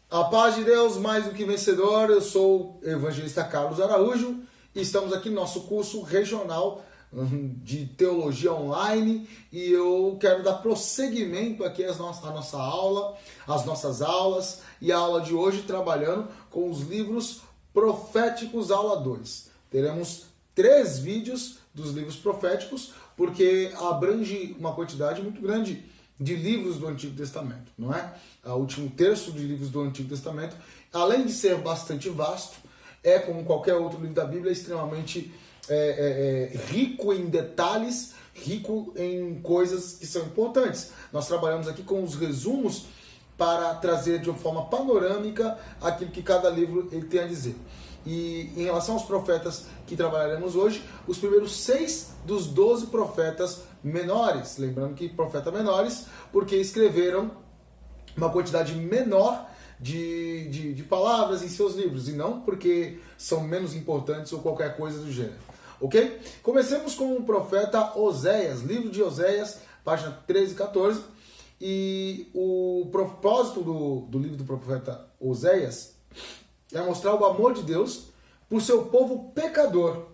A paz de Deus, mais do que vencedor. Eu sou o evangelista Carlos Araújo e estamos aqui no nosso curso regional de teologia online e eu quero dar prosseguimento aqui à nossa aula, às nossas aulas, e a aula de hoje trabalhando com os livros proféticos, aula 2. Teremos 3 vídeos dos livros proféticos, porque abrange uma quantidade muito grande de livros do Antigo Testamento, não é? O último terço de livros do Antigo Testamento, além de ser bastante vasto, como qualquer outro livro da Bíblia, extremamente rico em detalhes, rico em coisas que são importantes. Nós trabalhamos aqui com os resumos para trazer de uma forma panorâmica aquilo que cada livro ele tem a dizer. E em relação aos profetas que trabalharemos hoje, os primeiros 6 dos 12 profetas menores, lembrando que profetas menores, porque escreveram uma quantidade menor de palavras em seus livros, e não porque são menos importantes ou qualquer coisa do gênero. Ok? Comecemos com o profeta Oséias, livro de Oséias, página 13 e 14. E o propósito do livro do profeta Oséias é mostrar o amor de Deus por seu povo pecador,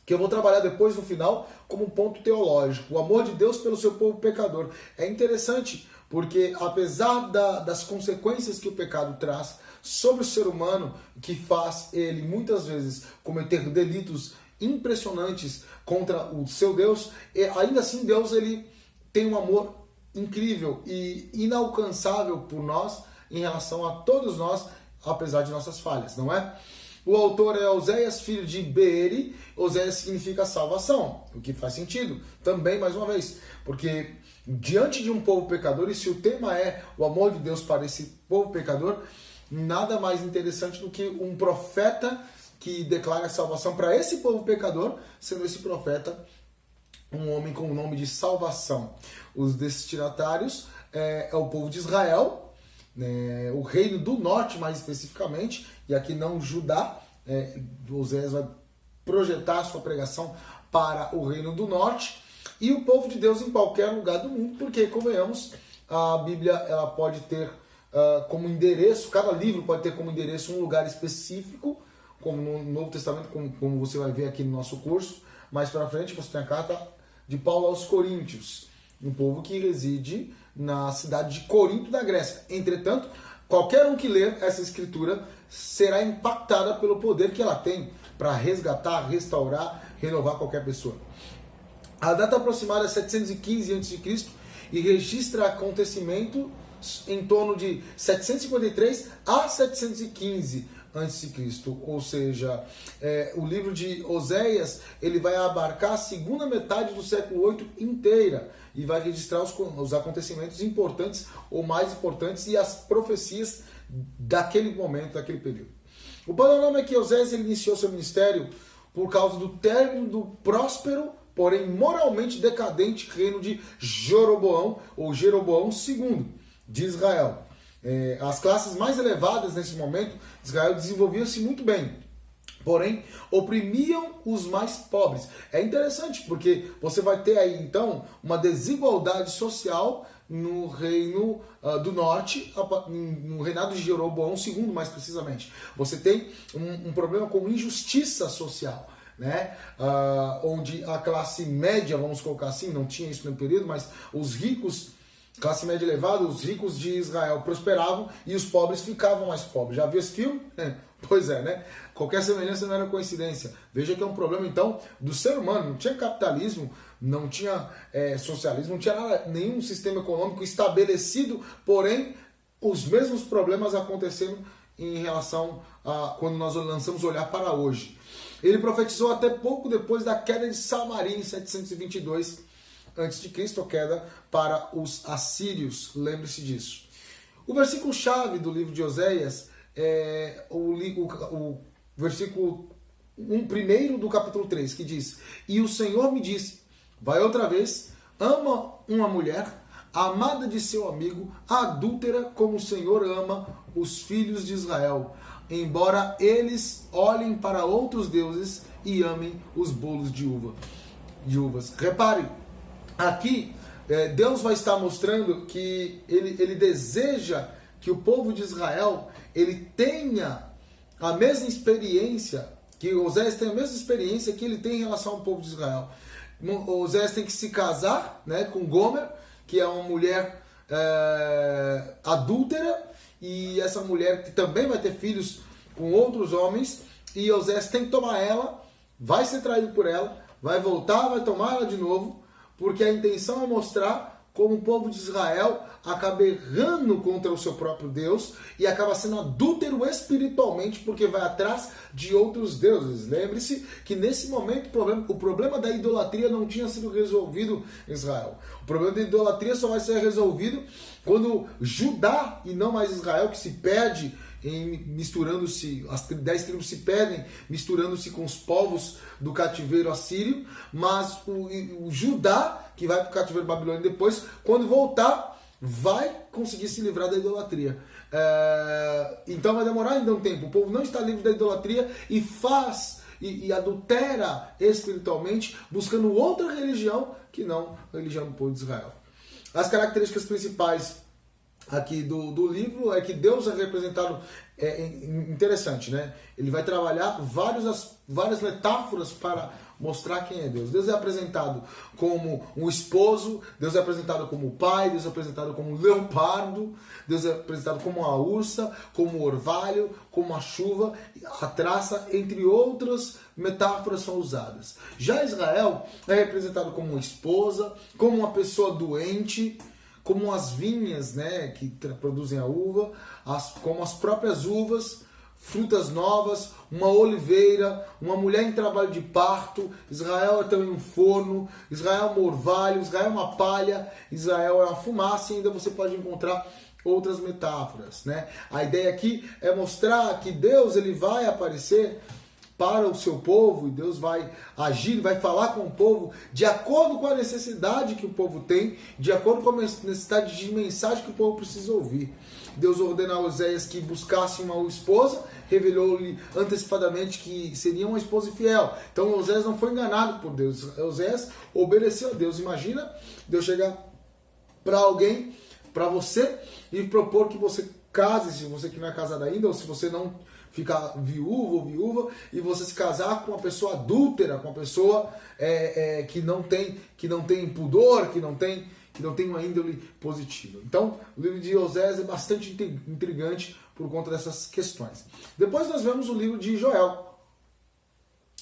que eu vou trabalhar depois no final como ponto teológico. O amor de Deus pelo seu povo pecador. É interessante porque apesar das consequências que o pecado traz sobre o ser humano, que faz ele muitas vezes cometer delitos impressionantes contra o seu Deus, ainda assim Deus ele tem um amor incrível e inalcançável por nós em relação a todos nós, apesar de nossas falhas, não é? O autor é Oséias, filho de Beeri. Oséias significa salvação, o que faz sentido também, mais uma vez, porque diante de um povo pecador, e se o tema é o amor de Deus para esse povo pecador, nada mais interessante do que um profeta que declara salvação para esse povo pecador, sendo esse profeta um homem com o nome de salvação. Os destinatários é o povo de Israel, o reino do norte mais especificamente, e aqui não Judá. Oséias vai projetar a sua pregação para o reino do norte, e o povo de Deus em qualquer lugar do mundo, porque, convenhamos, a Bíblia ela pode ter como endereço, cada livro pode ter como endereço um lugar específico, como no Novo Testamento, como você vai ver aqui no nosso curso. Mais para frente você tem a carta de Paulo aos Coríntios, um povo que reside na cidade de Corinto, da Grécia. Entretanto, qualquer um que ler essa escritura será impactada pelo poder que ela tem para resgatar, restaurar, renovar qualquer pessoa. A data aproximada é 715 a.C. e registra acontecimento em torno de 753 a 715 a.C., ou seja, o livro de Oséias ele vai abarcar a segunda metade do século 8 inteira e vai registrar os acontecimentos importantes ou mais importantes e as profecias daquele momento, daquele período. O panorama é que Oséias ele iniciou seu ministério por causa do término do próspero, porém moralmente decadente reino de Jeroboão ou Jeroboão II de Israel. As classes mais elevadas nesse momento de Israel desenvolviam-se muito bem, porém oprimiam os mais pobres. É interessante porque você vai ter aí então uma desigualdade social no reino do norte, no reinado de Jeroboão II mais precisamente. Você tem um problema com injustiça social, né? Onde a classe média, vamos colocar assim, não tinha isso no período, mas os ricos, classe média elevada, os ricos de Israel prosperavam e os pobres ficavam mais pobres. Já viu esse filme? Pois é, né? Qualquer semelhança não era coincidência. Veja que é um problema, então, do ser humano. Não tinha capitalismo, não tinha socialismo, não tinha nada, nenhum sistema econômico estabelecido, porém, os mesmos problemas acontecendo em relação a quando nós lançamos olhar para hoje. Ele profetizou até pouco depois da queda de Samaria, em 722 a.C., a queda para os assírios, lembre-se disso. O versículo-chave do livro de Oséias é o versículo 1 do capítulo 3, que diz: E o Senhor me disse, vai outra vez, ama uma mulher, amada de seu amigo, adúltera como o Senhor ama os filhos de Israel, embora eles olhem para outros deuses e amem os bolos de uvas. Repare, aqui Deus vai estar mostrando que ele deseja que o povo de Israel ele tenha a mesma experiência, que Oséias tem a mesma experiência que ele tem em relação ao povo de Israel. Oséias tem que se casar, né, com Gomer, que é uma mulher adúltera, e essa mulher que também vai ter filhos com outros homens, e Oséias tem que tomar ela, vai ser traído por ela, vai voltar, vai tomar ela de novo, porque a intenção é mostrar como o povo de Israel acaba errando contra o seu próprio Deus e acaba sendo adúltero espiritualmente porque vai atrás de outros deuses. Lembre-se que nesse momento o problema da idolatria não tinha sido resolvido em Israel. O problema da idolatria só vai ser resolvido quando Judá e não mais Israel, que se perde misturando-se, as 10 tribos se perdem, misturando-se com os povos do cativeiro assírio, mas o Judá, que vai para o cativeiro babilônico depois, quando voltar, vai conseguir se livrar da idolatria. Então vai demorar ainda um tempo. O povo não está livre da idolatria e faz e adultera espiritualmente, buscando outra religião que não a religião do povo de Israel. As características principais aqui do livro é que Deus é representado, interessante, né? Ele vai trabalhar várias metáforas para mostrar quem é Deus. Deus é apresentado como um esposo, Deus é apresentado como o pai, Deus é apresentado como um leopardo, Deus é apresentado como a ursa, como o orvalho, como a chuva, a traça, entre outras metáforas são usadas. Já Israel é representado como uma esposa, como uma pessoa doente, como as vinhas, né, que produzem a uva, como as próprias uvas, frutas novas, uma oliveira, uma mulher em trabalho de parto. Israel é também um forno, Israel é um orvalho, Israel é uma palha, Israel é uma fumaça, e ainda você pode encontrar outras metáforas, né? A ideia aqui é mostrar que Deus ele vai aparecer para o seu povo, e Deus vai agir, vai falar com o povo de acordo com a necessidade que o povo tem, de acordo com a necessidade de mensagem que o povo precisa ouvir. Deus ordena a Oséias que buscasse uma esposa, revelou-lhe antecipadamente que seria uma esposa fiel. Então Oséias não foi enganado por Deus, Oséias obedeceu a Deus. Imagina Deus chegar para alguém, para você, e propor que você case, se você que não é casado ainda, ou se você não ficar viúvo ou viúva, e você se casar com uma pessoa adúltera, com uma pessoa que não tem pudor, que não tem uma índole positiva. Então, o livro de Oséias é bastante intrigante por conta dessas questões. Depois nós vemos o livro de Joel,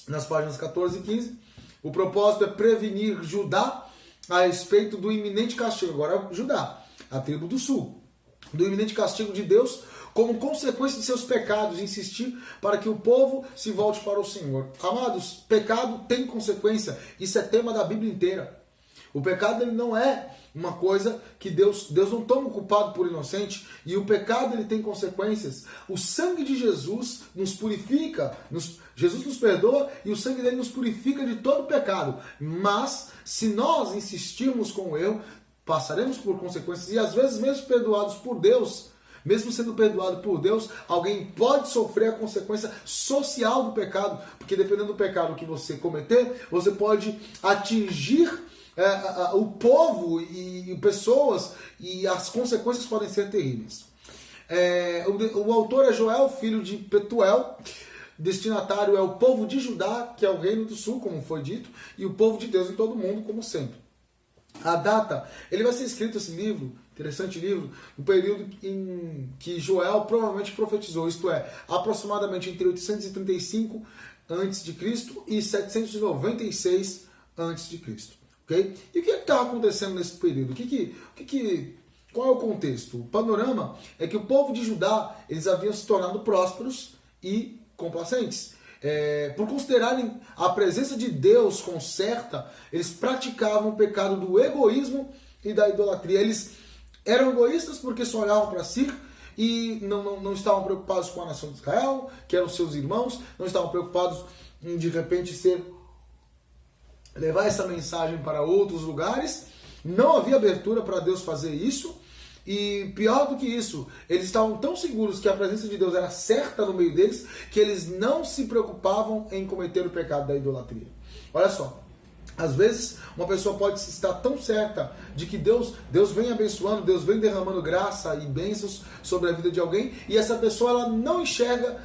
nas páginas 14 e 15. O propósito é prevenir Judá a respeito do iminente castigo. Agora, Judá, a tribo do sul, do iminente castigo de Deus como consequência de seus pecados, insistir para que o povo se volte para o Senhor. Amados, pecado tem consequência. Isso é tema da Bíblia inteira. O pecado ele não é uma coisa que Deus não toma o culpado por inocente, e o pecado ele tem consequências. O sangue de Jesus nos purifica, Jesus nos perdoa e o sangue dele nos purifica de todo pecado. Mas se nós insistirmos com o erro, passaremos por consequências, e às vezes mesmo perdoados por Deus, mesmo sendo perdoado por Deus, alguém pode sofrer a consequência social do pecado, porque dependendo do pecado que você cometer, você pode atingir o povo e pessoas, e as consequências podem ser terríveis. O autor é Joel, filho de Petuel, destinatário é o povo de Judá, que é o reino do sul, como foi dito, e o povo de Deus em todo o mundo, como sempre. A data, ele vai ser escrito esse livro, interessante livro, no período em que Joel provavelmente profetizou, isto é, aproximadamente entre 835 a.C. e 796 a.C. Okay? E o que estava acontecendo nesse período? Qual é o contexto? O panorama é que o povo de Judá eles haviam se tornado prósperos e complacentes. Por considerarem a presença de Deus como certa, eles praticavam o pecado do egoísmo e da idolatria. Eles eram egoístas porque só olhavam para si e não estavam preocupados com a nação de Israel, que eram seus irmãos, não estavam preocupados em de repente levar essa mensagem para outros lugares. Não havia abertura para Deus fazer isso. E pior do que isso, eles estavam tão seguros que a presença de Deus era certa no meio deles, que eles não se preocupavam em cometer o pecado da idolatria. Olha só, Às vezes, uma pessoa pode estar tão certa de que Deus vem abençoando, Deus vem derramando graça e bênçãos sobre a vida de alguém, e essa pessoa ela não enxerga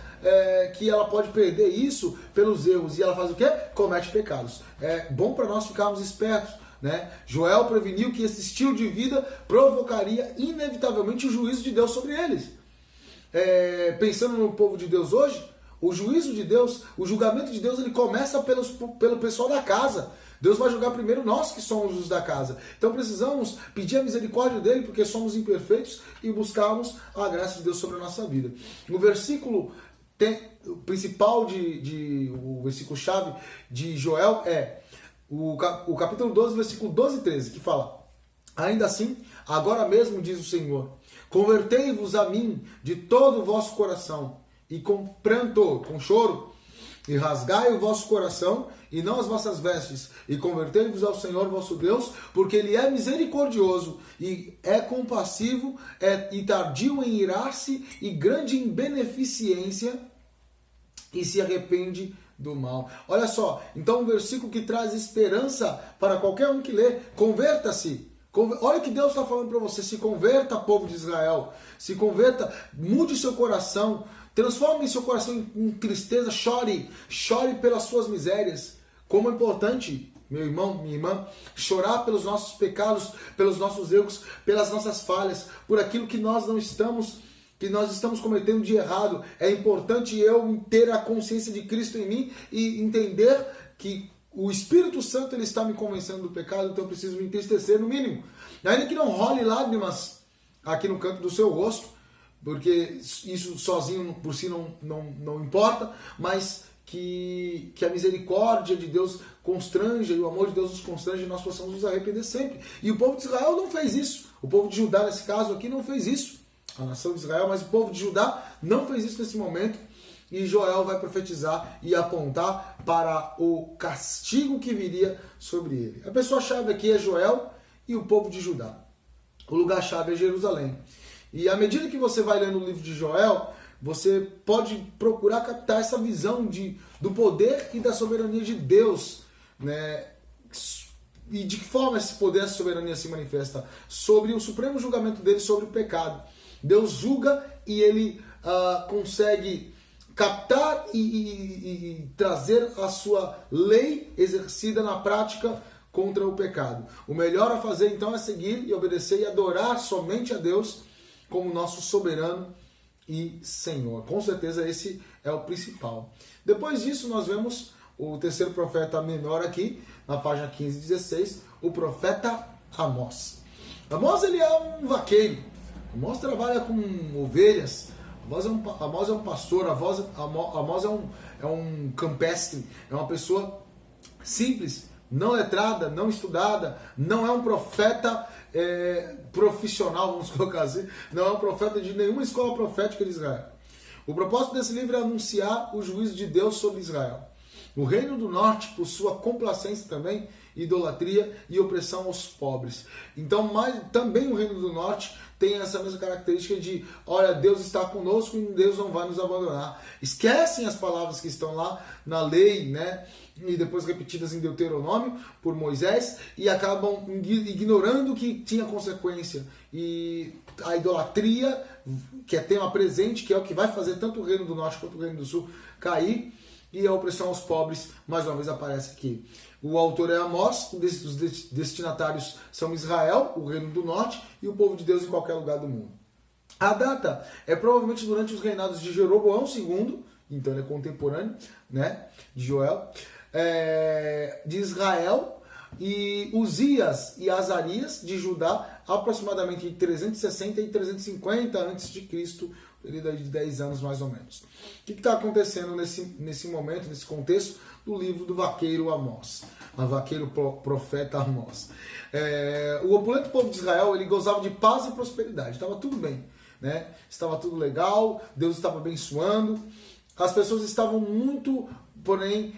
que ela pode perder isso pelos erros, e ela faz o quê? Comete pecados. É bom para nós ficarmos espertos, né? Joel preveniu que esse estilo de vida provocaria inevitavelmente o juízo de Deus sobre eles. Pensando no povo de Deus hoje, o juízo de Deus, o julgamento de Deus, ele começa pelo pessoal da casa. Deus vai julgar primeiro nós que somos os da casa. Então precisamos pedir a misericórdia dele, porque somos imperfeitos, e buscarmos a graça de Deus sobre a nossa vida. O versículo principal, o versículo-chave de Joel é o capítulo 12, versículo 12 e 13, que fala: ainda assim, agora mesmo, diz o Senhor, convertei-vos a mim de todo o vosso coração, e com pranto, com choro, e rasgai o vosso coração, e não as vossas vestes, e convertei-vos ao Senhor vosso Deus, porque Ele é misericordioso, e é compassivo, e tardio em irar-se, e grande em beneficência, e se arrepende do mal. Olha só, então um versículo que traz esperança para qualquer um que lê: converta-se. Olha o que Deus está falando para você: se converta, povo de Israel, se converta, mude o seu coração, transforme seu coração em tristeza, chore pelas suas misérias. Como é importante, meu irmão, minha irmã, chorar pelos nossos pecados, pelos nossos erros, pelas nossas falhas, por aquilo que nós estamos cometendo de errado. É importante eu ter a consciência de Cristo em mim e entender que o Espírito Santo ele está me convencendo do pecado, então eu preciso me entristecer no mínimo. Ainda que não role lágrimas aqui no canto do seu rosto, porque isso sozinho por si não importa, mas que a misericórdia de Deus constranja e o amor de Deus nos constrange e nós possamos nos arrepender sempre. E o povo de Israel não fez isso. O povo de Judá, nesse caso aqui, não fez isso. A nação de Israel, mas o povo de Judá não fez isso nesse momento. E Joel vai profetizar e apontar para o castigo que viria sobre ele. A pessoa-chave aqui é Joel e o povo de Judá. O lugar-chave é Jerusalém. E à medida que você vai lendo o livro de Joel, você pode procurar captar essa visão do poder e da soberania de Deus, né? E de que forma esse poder e essa soberania se manifesta? Sobre o supremo julgamento dele sobre o pecado. Deus julga e ele consegue captar e trazer a sua lei exercida na prática contra o pecado. O melhor a fazer então é seguir e obedecer e adorar somente a Deus como nosso soberano e Senhor. Com certeza esse é o principal. Depois disso nós vemos o terceiro profeta menor aqui, na página 15 e 16, o profeta Amós. Amós ele é um vaqueiro. Amós trabalha com ovelhas. Amós é um pastor. Amós é um campestre. É uma pessoa simples, não letrada, não estudada. Não é um profeta profissional, vamos colocar assim. Não é um profeta de nenhuma escola profética de Israel. O propósito desse livro é anunciar o juízo de Deus sobre Israel. O reino do norte, por sua complacência também, idolatria e opressão aos pobres. Então, também o reino do norte tem essa mesma característica de: olha, Deus está conosco e Deus não vai nos abandonar. Esquecem as palavras que estão lá na lei, né? E depois repetidas em Deuteronômio por Moisés, e acabam ignorando que tinha consequência. E a idolatria, que é tema presente, que é o que vai fazer tanto o reino do norte quanto o reino do sul cair, e a opressão aos pobres, mais uma vez aparece aqui. O autor é Amós, os destinatários são Israel, o reino do norte, e o povo de Deus em qualquer lugar do mundo. A data é provavelmente durante os reinados de Jeroboão II, então ele é contemporâneo, né, de Joel, de Israel, e Uzias e Azarias de Judá, aproximadamente em 360 e 350 a.C., período de 10 anos mais ou menos. O que está acontecendo nesse momento, nesse contexto do livro do vaqueiro Amós, o vaqueiro profeta Amós? O opulento povo de Israel ele gozava de paz e prosperidade, estava tudo bem, né? Estava tudo legal, Deus estava abençoando, as pessoas estavam muito, porém,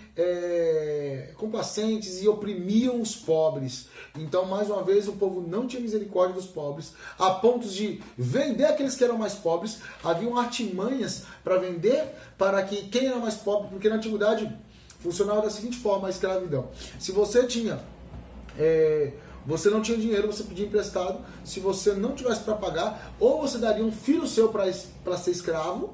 complacentes e oprimiam os pobres. Então, mais uma vez, o povo não tinha misericórdia dos pobres, a ponto de vender aqueles que eram mais pobres. Haviam artimanhas para vender para que quem era mais pobre, porque na antiguidade funcionava da seguinte forma a escravidão. Se você tinha... você não tinha dinheiro, você pedia emprestado. Se você não tivesse para pagar, ou você daria um filho seu para ser escravo,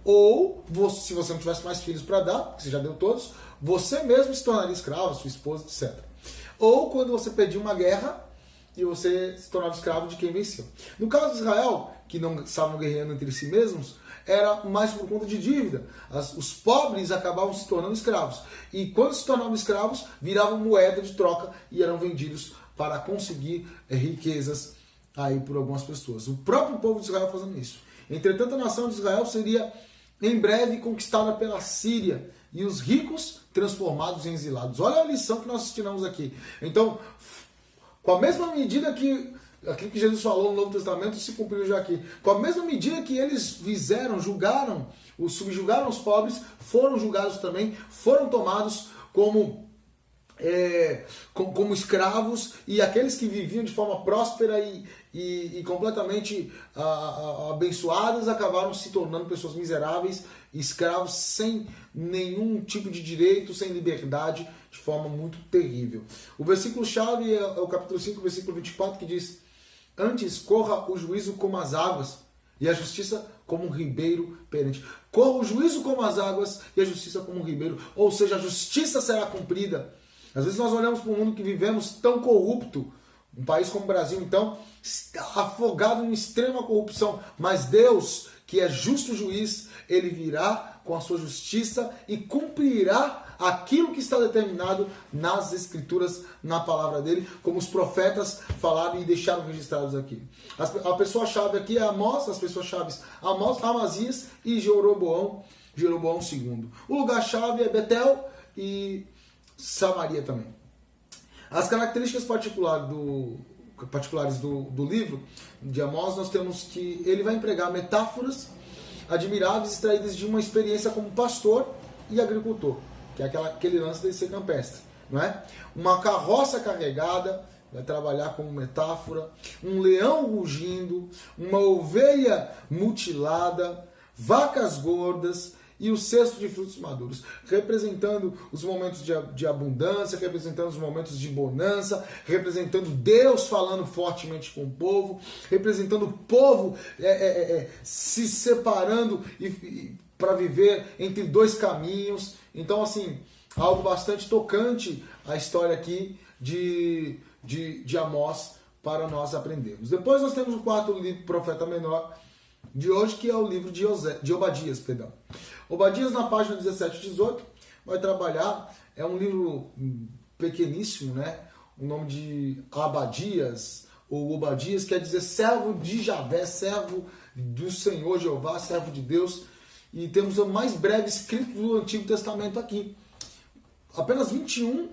ou se você não tivesse mais filhos para dar, porque você já deu todos, você mesmo se tornaria escravo, sua esposa, etc. Ou quando você perdia uma guerra e você se tornava escravo de quem venceu. No caso de Israel, que não estavam guerreando entre si mesmos, era mais por conta de dívida. Os pobres acabavam se tornando escravos. E quando se tornavam escravos, viravam moeda de troca e eram vendidos para conseguir riquezas aí por algumas pessoas. O próprio povo de Israel fazendo isso. Entretanto, a nação de Israel seria em breve conquistada pela Síria e os ricos transformados em exilados. Olha a lição que nós tiramos aqui. Então, com a mesma medida que aquilo que Jesus falou no Novo Testamento se cumpriu já aqui. Com a mesma medida que eles fizeram, julgaram, subjugaram os pobres, foram julgados também, foram tomados como escravos, e aqueles que viviam de forma próspera e completamente abençoadas acabaram se tornando pessoas miseráveis, escravos sem nenhum tipo de direito, sem liberdade, de forma muito terrível. O versículo-chave é o capítulo 5, versículo 24, que diz: antes corra o juízo como as águas e a justiça como um ribeiro perene. Corra o juízo como as águas e a justiça como um ribeiro, ou seja, a justiça será cumprida. Às vezes nós olhamos para o mundo que vivemos tão corrupto, um país como o Brasil, então, afogado em extrema corrupção, mas Deus, que é justo juiz, ele virá com a sua justiça e cumprirá aquilo que está determinado nas Escrituras, na palavra dele, como os profetas falaram e deixaram registrados aqui. A pessoa-chave aqui é Amós, as pessoas-chaves Amós, Amazias e Jeroboão II. O lugar-chave é Betel e Samaria também. As características particulares do livro de Amós, nós temos que ele vai empregar metáforas admiráveis extraídas de uma experiência como pastor e agricultor, que é aquele lance de ser campestre, não é? Uma carroça carregada, vai trabalhar como metáfora, um leão rugindo, uma ovelha mutilada, vacas gordas e o cesto de frutos maduros, representando os momentos de abundância, representando os momentos de bonança, representando Deus falando fortemente com o povo, representando o povo se separando para viver entre dois caminhos. Então, assim, algo bastante tocante a história aqui de Amós para nós aprendermos. Depois nós temos o quarto livro, Profeta Menor, de hoje, que é o livro de Obadias. Obadias, na página 17 e 18, vai trabalhar, é um livro pequeníssimo, né? O nome de Abadias, ou Obadias, quer dizer servo de Javé, servo do Senhor Jeová, servo de Deus. E temos o mais breve escrito do Antigo Testamento aqui. Apenas 21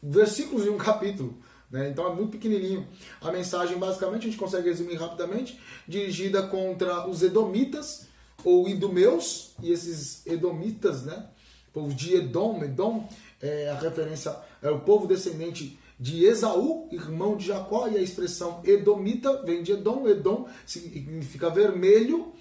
versículos em um capítulo. Então é muito pequenininho. A mensagem, basicamente, a gente consegue resumir rapidamente, dirigida contra os edomitas, ou idumeus, e esses edomitas, né? O povo de Edom. Edom é a referência, é o povo descendente de Esaú, irmão de Jacó, e a expressão edomita vem de Edom. Edom significa vermelho,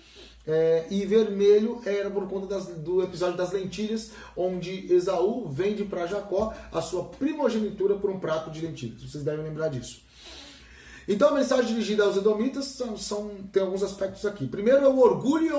e vermelho era por conta do episódio das lentilhas, onde Esaú vende para Jacó a sua primogenitura por um prato de lentilhas. Vocês devem lembrar disso. Então a mensagem dirigida aos edomitas tem alguns aspectos aqui. Primeiro é o orgulho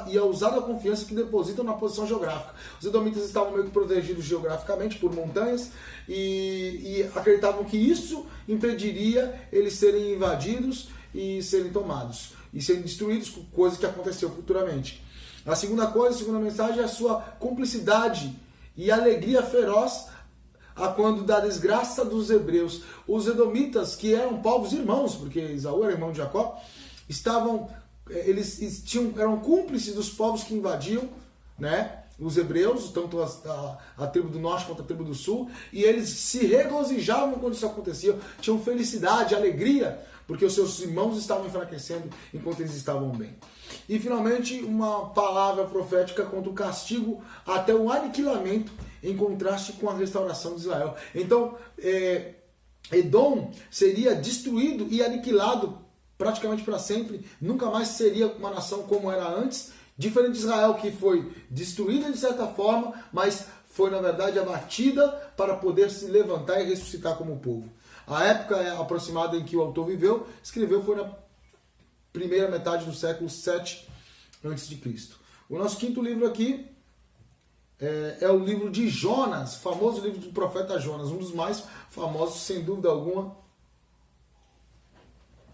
e a ousada confiança que depositam na posição geográfica. Os edomitas estavam meio que protegidos geograficamente por montanhas e acreditavam que isso impediria eles serem invadidos e serem tomados e serem destruídos, coisa que aconteceu futuramente. A segunda mensagem é a sua cumplicidade e alegria feroz quando da desgraça dos hebreus. Os edomitas, que eram povos irmãos, porque Esaú era irmão de Jacó, eram cúmplices dos povos que invadiam, né, os hebreus, tanto a tribo do norte quanto a tribo do sul, e eles se regozijavam quando isso acontecia, tinham felicidade, alegria, porque os seus irmãos estavam enfraquecendo enquanto eles estavam bem. E finalmente uma palavra profética contra o castigo até o aniquilamento, em contraste com a restauração de Israel. Então, Edom seria destruído e aniquilado praticamente para sempre, nunca mais seria uma nação como era antes, Diferente de Israel, que foi destruída de certa forma, mas foi, na verdade, abatida para poder se levantar e ressuscitar como povo. A época aproximada em que o autor viveu, escreveu, foi na primeira metade do século 7 a.C. O nosso quinto livro aqui é o livro de Jonas, famoso livro do profeta Jonas, um dos mais famosos, sem dúvida alguma,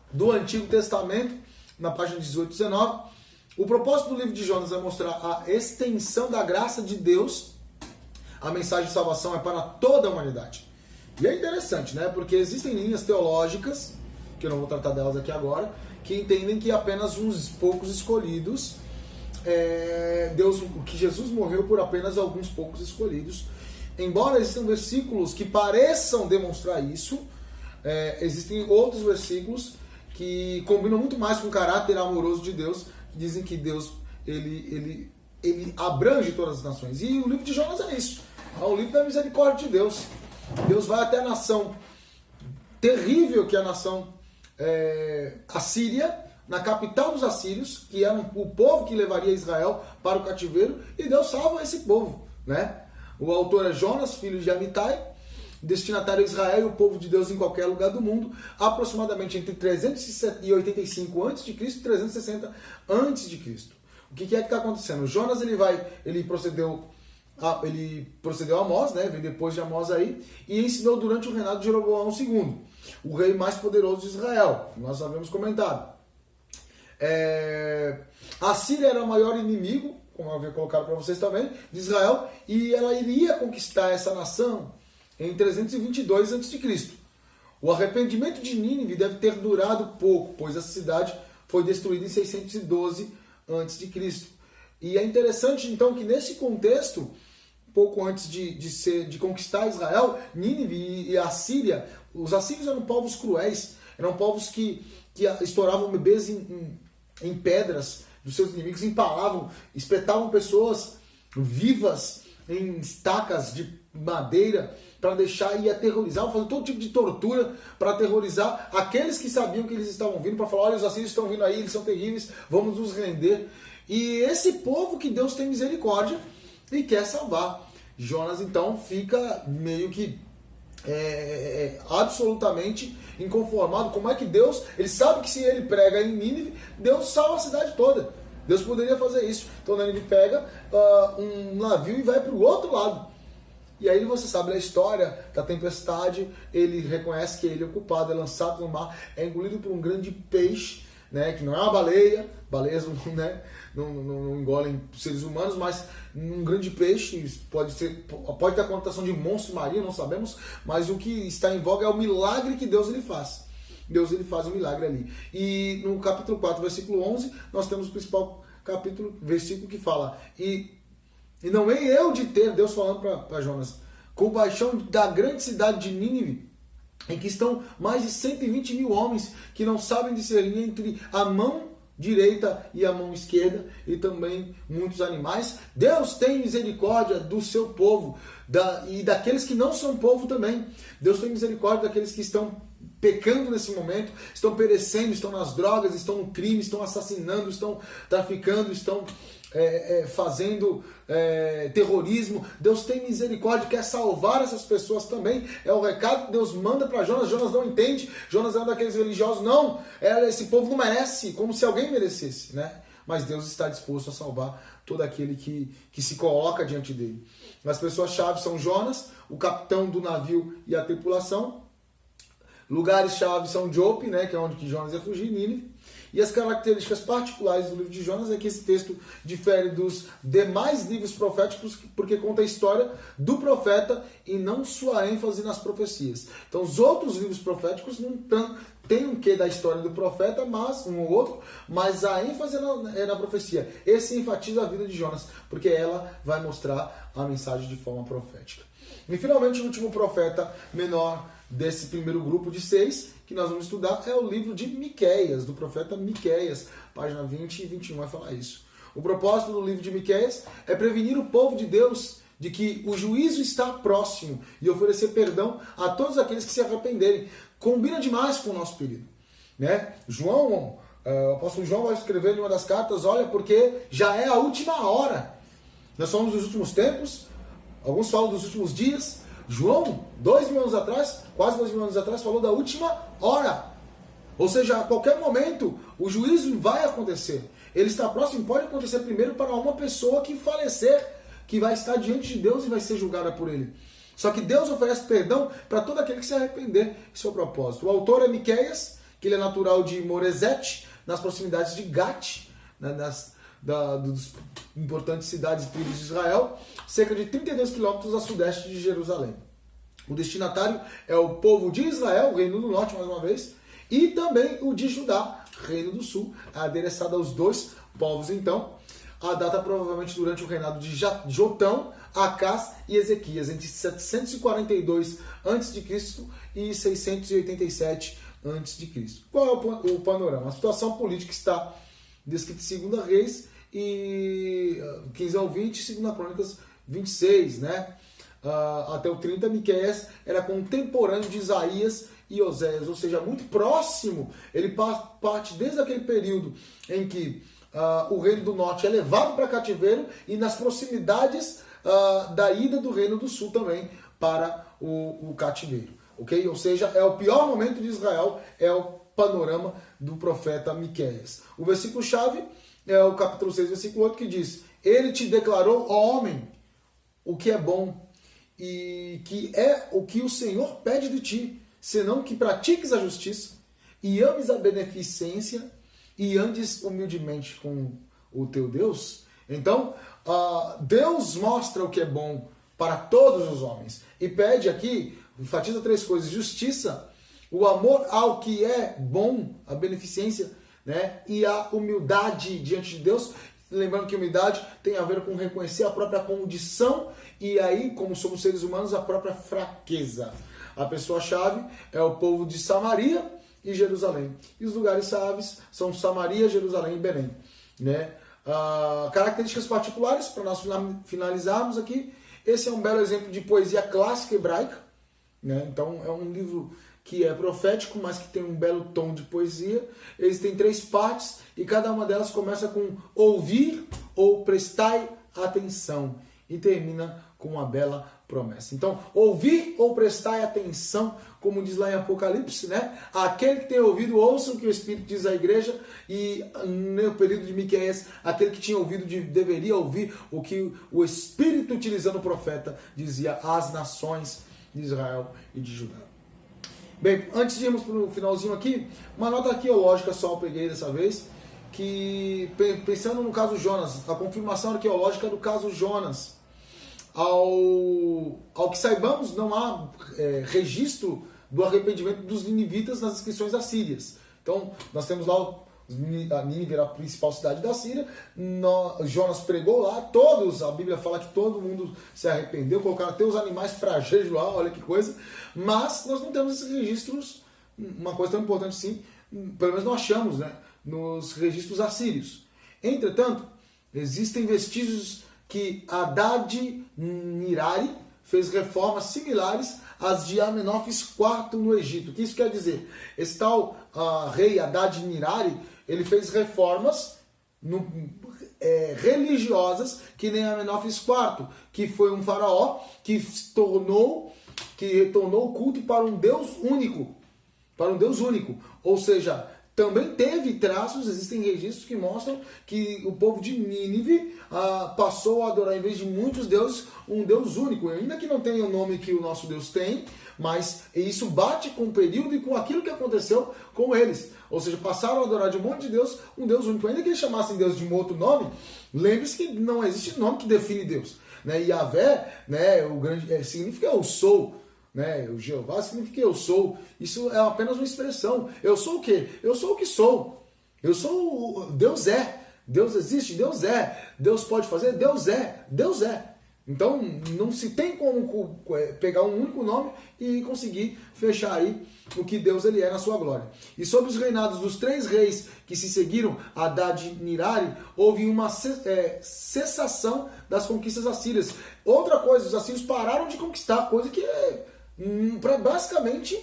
do Antigo Testamento, na página 18 e 19. O propósito do livro de Jonas é mostrar a extensão da graça de Deus. A mensagem de salvação é para toda a humanidade. E é interessante, né? Porque existem linhas teológicas, que eu não vou tratar delas aqui agora, que entendem que apenas uns poucos escolhidos, que Jesus morreu por apenas alguns poucos escolhidos. Embora existam versículos que pareçam demonstrar isso, existem outros versículos que combinam muito mais com o caráter amoroso de Deus, que dizem que Deus ele abrange todas as nações. E o livro de Jonas é isso. É o livro da misericórdia de Deus. Deus vai até a nação terrível, que é a nação assíria, na capital dos assírios, que era o povo que levaria Israel para o cativeiro, e Deus salva esse povo, né? O autor é Jonas, filho de Amitai, destinatário a Israel e o povo de Deus em qualquer lugar do mundo, aproximadamente entre 385 a.C. e 360 a.C. O que é que está acontecendo? Jonas ele procedeu a Amós, né? Vem depois de Amós aí, e ensinou durante o reinado de Jeroboão II, o rei mais poderoso de Israel. Nós havíamos comentado. A Síria era o maior inimigo, como eu havia colocado para vocês também, de Israel, e ela iria conquistar essa nação em 322 a.C. O arrependimento de Nínive deve ter durado pouco, pois essa cidade foi destruída em 612 a.C. E é interessante, então, que nesse contexto, pouco antes de conquistar Israel, Nínive e a Síria, os assírios eram povos cruéis, eram povos que estouravam bebês em pedras dos seus inimigos, empalavam, espetavam pessoas vivas em estacas de madeira para deixar e aterrorizar, fazer todo tipo de tortura para aterrorizar aqueles que sabiam que eles estavam vindo, para falar, olha, os assírios estão vindo aí, eles são terríveis, vamos nos render. E esse povo que Deus tem misericórdia e quer salvar. Jonas então fica meio que absolutamente inconformado. Como é que Deus, ele sabe que se ele prega em Nínive, Deus salva a cidade toda. Deus poderia fazer isso. Então ele pega um navio e vai para o outro lado. E aí você sabe a história da tempestade, ele reconhece que ele é culpado, é lançado no mar, é engolido por um grande peixe, né, que não é uma baleia, baleias né, não engolem seres humanos, mas um grande peixe, pode ter a conotação de monstro marinho, não sabemos, mas o que está em voga é o milagre que Deus ele faz. Deus ele faz um milagre ali. E no capítulo 4, versículo 11, nós temos o principal versículo que fala, e não hei eu de ter, Deus falando para Jonas, compaixão da grande cidade de Nínive, em que estão mais de 120 mil homens que não sabem discernir entre a mão direita e a mão esquerda, e também muitos animais. Deus tem misericórdia do seu povo e daqueles que não são povo também. Deus tem misericórdia daqueles que estão pecando nesse momento, estão perecendo, estão nas drogas, estão no crime, estão assassinando, estão traficando, estão fazendo terrorismo. Deus tem misericórdia, quer salvar essas pessoas também. É o recado que Deus manda para Jonas. Jonas não entende. Jonas é um daqueles religiosos. Não, esse povo não merece, como se alguém merecesse, né? Mas Deus está disposto a salvar todo aquele que se coloca diante dele. As pessoas-chave são Jonas, o capitão do navio e a tripulação. Lugares-chave são Jope, né, que é onde que Jonas ia fugir, Nínive. E as características particulares do livro de Jonas é que esse texto difere dos demais livros proféticos porque conta a história do profeta e não sua ênfase nas profecias. Então os outros livros proféticos não tem um quê da história do profeta, mas um ou outro, mas a ênfase é na profecia. Esse enfatiza a vida de Jonas, porque ela vai mostrar a mensagem de forma profética. E finalmente o último profeta menor desse primeiro grupo de 6, que nós vamos estudar, é o livro de Miqueias, do profeta Miqueias, página 20 e 21 vai falar isso. O propósito do livro de Miqueias é prevenir o povo de Deus de que o juízo está próximo e oferecer perdão a todos aqueles que se arrependerem. Combina demais com o nosso período, né? João, O apóstolo João vai escrever em uma das cartas, olha, porque já é a última hora. Nós somos nos últimos tempos, alguns falam dos últimos dias. João, 2000 anos atrás, quase 2000 anos atrás, falou da última hora. Ou seja, a qualquer momento o juízo vai acontecer. Ele está próximo, pode acontecer primeiro para uma pessoa que falecer, que vai estar diante de Deus e vai ser julgada por ele. Só que Deus oferece perdão para todo aquele que se arrepender. Esse é o propósito. O autor é Miqueias, que ele é natural de Moresete, nas proximidades de Gat, né, das importantes cidades e tribos de Israel, cerca de 32 quilômetros a sudeste de Jerusalém. O destinatário é o povo de Israel, o Reino do Norte, mais uma vez, e também o de Judá, Reino do Sul, adereçado aos dois povos. Então, a data provavelmente durante o reinado de Jotão, Acás e Ezequias, entre 742 a.C. e 687 a.C. Qual é o panorama? A situação política está descrita em 2 Reis e 15 ao 20, 2 Crônicas 26, né? Até o 30, Miqueias era contemporâneo de Isaías e Oséias, ou seja, muito próximo. Ele parte desde aquele período em que o Reino do Norte é levado para cativeiro e nas proximidades da ida do Reino do Sul também para o cativeiro. Okay? Ou seja, é o pior momento de Israel, é o panorama do profeta Miqueias. O versículo-chave é o capítulo 6, versículo 8, que diz: Ele te declarou, ó homem, o que é bom, e que é o que o Senhor pede de ti, senão que pratiques a justiça, e ames a beneficência, e andes humildemente com o teu Deus. Então, Deus mostra o que é bom para todos os homens, e pede aqui, enfatiza 3 coisas: justiça, o amor ao que é bom, a beneficência, né? E a humildade diante de Deus. Lembrando que humildade tem a ver com reconhecer a própria condição e aí, como somos seres humanos, a própria fraqueza. A pessoa-chave é o povo de Samaria e Jerusalém. E os lugares chaves são Samaria, Jerusalém e Belém, né? Características particulares, para nós finalizarmos aqui. Esse é um belo exemplo de poesia clássica hebraica, né? Então é um livro que é profético, mas que tem um belo tom de poesia. Eles têm 3 partes e cada uma delas começa com ouvir ou prestai atenção e termina com uma bela promessa. Então, ouvir ou prestai atenção, como diz lá em Apocalipse, né? Aquele que tem ouvido, ouça o que o Espírito diz à igreja, e no período de Miqueias, aquele que tinha ouvido deveria ouvir o que o Espírito, utilizando o profeta, dizia às nações de Israel e de Judá. Bem, antes de irmos para o finalzinho aqui, uma nota arqueológica só eu peguei dessa vez, que pensando no caso Jonas, a confirmação arqueológica do caso Jonas. Ao que saibamos, não há registro do arrependimento dos ninivitas nas inscrições assírias. Então, nós temos lá a Nínive, a principal cidade da Síria. Jonas pregou lá, a Bíblia fala que todo mundo se arrependeu, colocaram até os animais para jejuar, olha que coisa. Mas nós não temos esses registros, uma coisa tão importante assim, pelo menos não achamos, né, nos registros assírios. Entretanto, existem vestígios que Haddad-Nirari fez reformas similares às de Amenófis IV no Egito. O que isso quer dizer? Esse tal rei Haddad-Nirari, ele fez reformas religiosas que nem Amenófis IV, que foi um faraó que retornou o culto para um Deus único. Ou seja, também teve traços, existem registros que mostram que o povo de Nínive passou a adorar, em vez de muitos deuses, um Deus único. Ainda que não tenha o nome que o nosso Deus tem, mas isso bate com o período e com aquilo que aconteceu com eles. Ou seja, passaram a adorar de um monte de Deus, um Deus único. Ainda que eles chamassem Deus de um outro nome, lembre-se que não existe nome que define Deus. Né? E Yahvé, né, significa eu sou. Né? O Jeová significa eu sou. Isso é apenas uma expressão. Eu sou o quê? Eu sou o que sou. Deus é. Deus existe, Deus é. Deus pode fazer, Deus é. Deus é. Então não se tem como pegar um único nome e conseguir fechar aí o que Deus ele é na sua glória. E sobre os reinados dos 3 reis que se seguiram, Haddad-Nirari, houve uma cessação das conquistas assírias. Outra coisa, os assírios pararam de conquistar, coisa que basicamente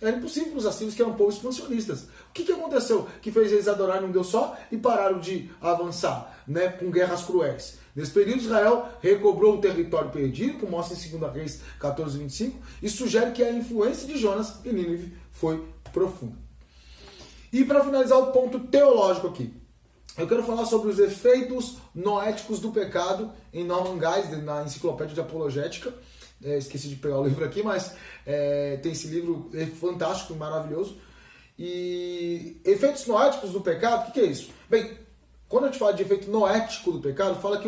Era impossível para os assírios, que eram povos expansionistas. O que aconteceu que fez eles adorarem um Deus só e pararam de avançar, né, com guerras cruéis? Nesse período, Israel recobrou o território perdido, como mostra em 2 Reis 14:25, e sugere que a influência de Jonas em Nínive foi profunda. E para finalizar o ponto teológico aqui, eu quero falar sobre os efeitos noéticos do pecado em Norman Geisler, na Enciclopédia de Apologética. Esqueci de pegar o livro aqui, mas tem esse livro fantástico, maravilhoso. E efeitos noéticos do pecado, o que é isso? Bem, quando a gente fala de efeito noético do pecado, fala que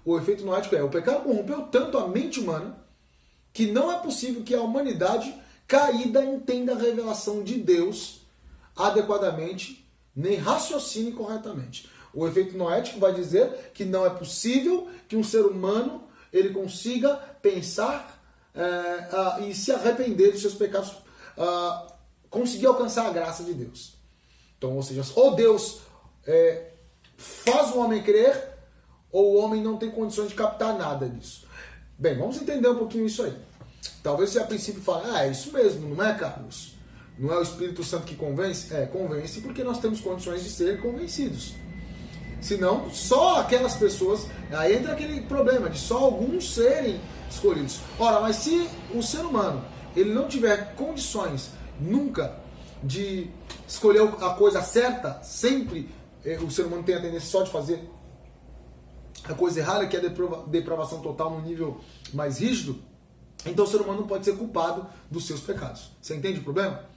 o efeito noético o pecado corrompeu tanto a mente humana que não é possível que a humanidade caída entenda a revelação de Deus adequadamente, nem raciocine corretamente. O efeito noético vai dizer que não é possível que um ser humano ele consiga pensar e se arrepender dos seus pecados, conseguir alcançar a graça de Deus. Então, ou seja, ou Deus faz o homem crer, ou o homem não tem condições de captar nada disso. Bem, vamos entender um pouquinho isso aí. Talvez você a princípio fale, é isso mesmo, não é, Carlos? Não é o Espírito Santo que convence? Convence porque nós temos condições de ser convencidos. Senão, só aquelas pessoas... Aí entra aquele problema de só alguns serem escolhidos. Ora, mas se o ser humano ele não tiver condições nunca de escolher a coisa certa, sempre o ser humano tem a tendência só de fazer a coisa errada, que é a depravação total no nível mais rígido, então o ser humano não pode ser culpado dos seus pecados. Você entende o problema?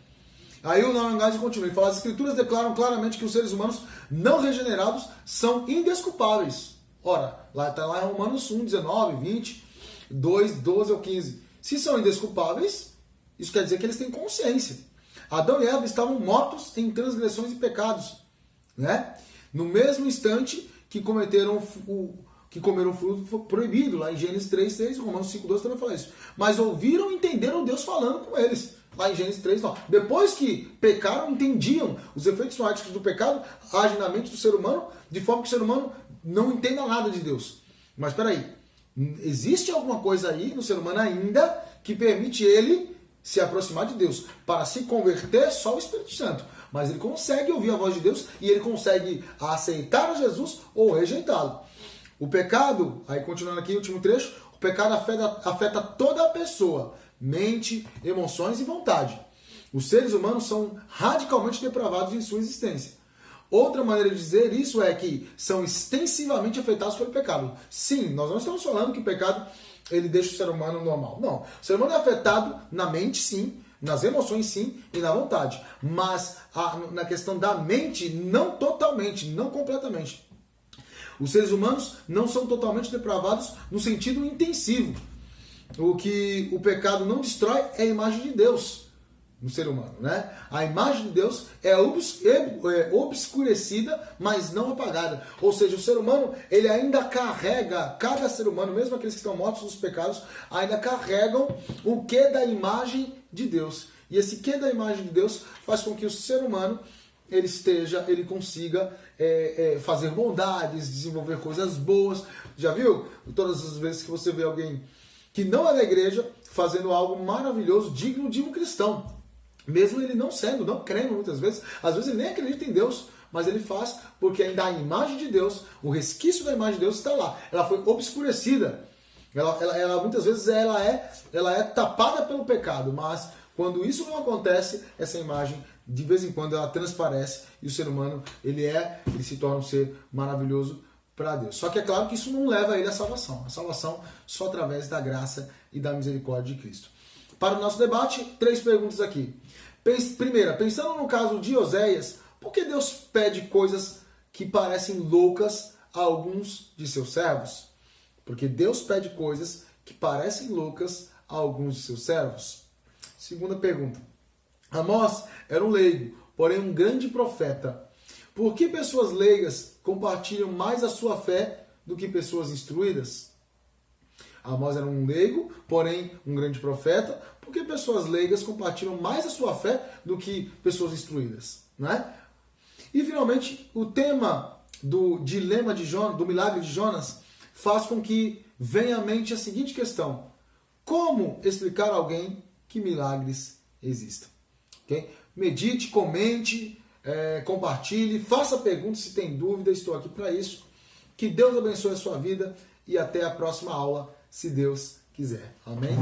Aí o Norman Geisler continua e fala: as escrituras declaram claramente que os seres humanos não regenerados são indesculpáveis. Ora, está lá em Romanos 1, 19, 20, 2, 12 ou 15. Se são indesculpáveis, isso quer dizer que eles têm consciência. Adão e Eva estavam mortos em transgressões e pecados, né? No mesmo instante que comeram o fruto proibido, lá em Gênesis 3:6, Romanos 5:12 também fala isso. Mas ouviram e entenderam Deus falando com eles. Lá em Gênesis 3:9. Depois que pecaram, entendiam os efeitos noéticos do pecado, agem na mente do ser humano, de forma que o ser humano não entenda nada de Deus. Mas espera aí, existe alguma coisa aí no ser humano ainda que permite ele se aproximar de Deus. Para se converter, só o Espírito Santo. Mas ele consegue ouvir a voz de Deus e ele consegue aceitar a Jesus ou rejeitá-lo. O pecado, aí continuando aqui o último trecho, o pecado afeta toda a pessoa, mente, emoções e vontade. Os seres humanos são radicalmente depravados em sua existência. Outra maneira de dizer isso é que são extensivamente afetados pelo pecado. Sim, nós não estamos falando que o pecado ele deixa o ser humano normal. Não, o ser humano é afetado na mente, sim, nas emoções, sim, e na vontade. Mas na questão da mente, não totalmente, não completamente. Os seres humanos não são totalmente depravados no sentido intensivo. O que o pecado não destrói é a imagem de Deus no ser humano, né? A imagem de Deus é obscurecida, mas não apagada. Ou seja, o ser humano, ele ainda carrega, cada ser humano, mesmo aqueles que estão mortos dos pecados, ainda carregam o quê da imagem de Deus. E esse quê da imagem de Deus faz com que o ser humano ele consiga fazer bondades, desenvolver coisas boas. Já viu? Todas as vezes que você vê alguém que não é da igreja fazendo algo maravilhoso, digno de um cristão. Mesmo ele não sendo, não crendo muitas vezes, às vezes ele nem acredita em Deus, mas ele faz porque ainda a imagem de Deus, o resquício da imagem de Deus está lá. Ela foi obscurecida. Ela muitas vezes ela é tapada pelo pecado, mas quando isso não acontece, essa imagem de vez em quando ela transparece e o ser humano ele se torna um ser maravilhoso para Deus. Só que é claro que isso não leva ele à salvação. A salvação só através da graça e da misericórdia de Cristo. Para o nosso debate, 3 perguntas aqui. Primeira, pensando no caso de Oséias, por que Deus pede coisas que parecem loucas a alguns de seus servos? Porque Deus pede coisas que parecem loucas a alguns de seus servos. Segunda pergunta. Amós era um leigo, porém um grande profeta. Por que pessoas leigas compartilham mais a sua fé do que pessoas instruídas? Amós era um leigo, porém um grande profeta. Por que pessoas leigas compartilham mais a sua fé do que pessoas instruídas? Né? E finalmente, o tema do dilema de Jonas, do milagre de Jonas, faz com que venha à mente a seguinte questão: como explicar a alguém que milagres existam? ok? Medite, comente, compartilhe, faça perguntas se tem dúvida, estou aqui para isso. Que Deus abençoe a sua vida e até a próxima aula, se Deus quiser. Amém?